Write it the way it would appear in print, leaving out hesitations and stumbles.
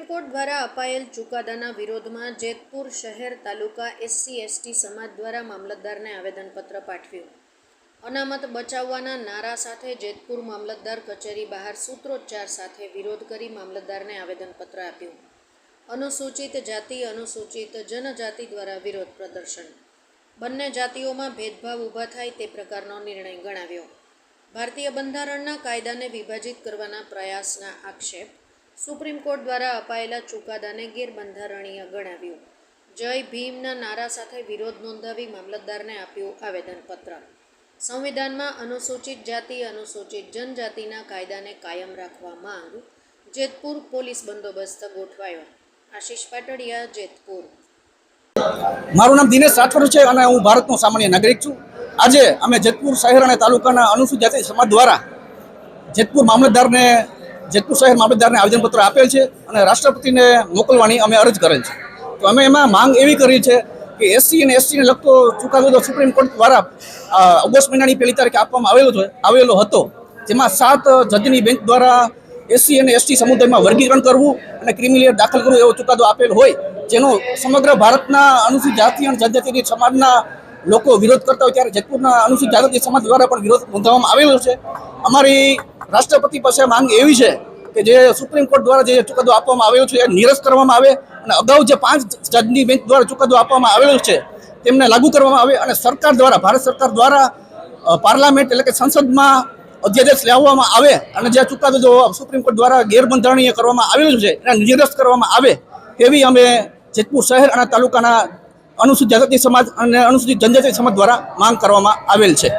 Court દ્વારા અપાયેલ ચુકાદાના વિરોધમાં જેતપુર શહેર તાલુકા SC/ST સમાજ દ્વારા મામલતદારને આવેદનપત્ર પાઠવ્યું. અનામત બચાવવાના નારા સાથે જેતપુર મામલતદાર કચેરી બહાર સૂત્રોચ્ચાર સાથે વિરોધ કરી મામલતદારને આવેદનપત્ર આપ્યું. અનુસૂચિત જાતિ અનુસૂચિત જનજાતિ દ્વારા વિરોધ પ્રદર્શન. બંને જાતિઓમાં ભેદભાવ ઊભા થાય તે પ્રકારનો નિર્ણય ગણાવ્યો. ભારતીય બંધારણના કાયદાને વિભાજિત કરવાના પ્રયાસના આક્ષેપ. સુપ્રીમ કોર્ટ દ્વારા અપાયેલા ચુકાદાને ગેરબંધારણીય ગણાવ્યું. જય ભીમના નારા સાથે વિરોધ નોંધાવી મામલતદારને આપ્યું આવેદનપત્ર. સંવિધાનમાં અનુસૂચિત જાતિ અનુસૂચિત જનજાતિના કાયદાને કાયમ રાખવા માંગ. જેતપુર પોલીસ બંદોબસ્ત ગોઠવાયો. આશીષ પાટડિયા, જેતપુર. મારું નામ દિનેશ રાઠોડ છે અને હું ભારતનો સામાન્ય નાગરિક છું. આજે અમે જેતપુર શહેર અને તાલુકાના અનુસૂચિત જાતિ સમાજ દ્વારા જેતપુર શહેર મામલતદારને આવેદનપત્ર આપેલ છે અને રાષ્ટ્રપતિને મોકલવાની અમે અરજ કરેલ છે. તો અમે એમાં માંગ એવી કરી છે કે SC અને ST ને લગતો ચુકાદો સુપ્રીમ કોર્ટ દ્વારા ઓગસ્ટ મહિનાની 1લી તારીખે આપવામાં આવેલો હતો, જેમાં 7 જજની બેન્ચ દ્વારા SC અને ST સમુદાયમાં વર્ગીકરણ કરવું અને ક્રિમિનલ દાખલ કરવું એવો ચુકાદો આપેલ હોય, જેનો સમગ્ર ભારતના અનુસૂચિત જાતિ અને જનજાતિ સમાજના લોકો વિરોધ કરતા હોય ત્યારે જેતપુરના અનુસૂચિત જાતિ સમાજ દ્વારા પણ વિરોધ નોંધાવવામાં આવેલો છે. અમારી રાષ્ટ્રપતિ પાસે માંગ એવી છે કે જે સુપ્રીમ કોર્ટ દ્વારા જે ચુકાદો આપવામાં આવેલો છે એ નિરસ્ત કરવામાં આવે અને અગાઉ જે 5 જજની બેન્ચ દ્વારા ચુકાદો આપવામાં આવેલો છે તેમને લાગુ કરવામાં આવે અને સરકાર દ્વારા, ભારત સરકાર દ્વારા પાર્લામેન્ટ એટલે કે સંસદમાં અધ્યાદેશ લાવવામાં આવે અને જે ચુકાદો જો સુપ્રીમ કોર્ટ દ્વારા ગેરબંધારણીય કરવામાં આવેલું છે એને નિરસ્ત કરવામાં આવે તેવી અમે જેતપુર શહેર અને તાલુકાના અનુસૂચિત જાતિ સમાજ અને અનુસૂચિત જનજાતિ સમાજ દ્વારા માંગ કરવામાં આવેલ છે.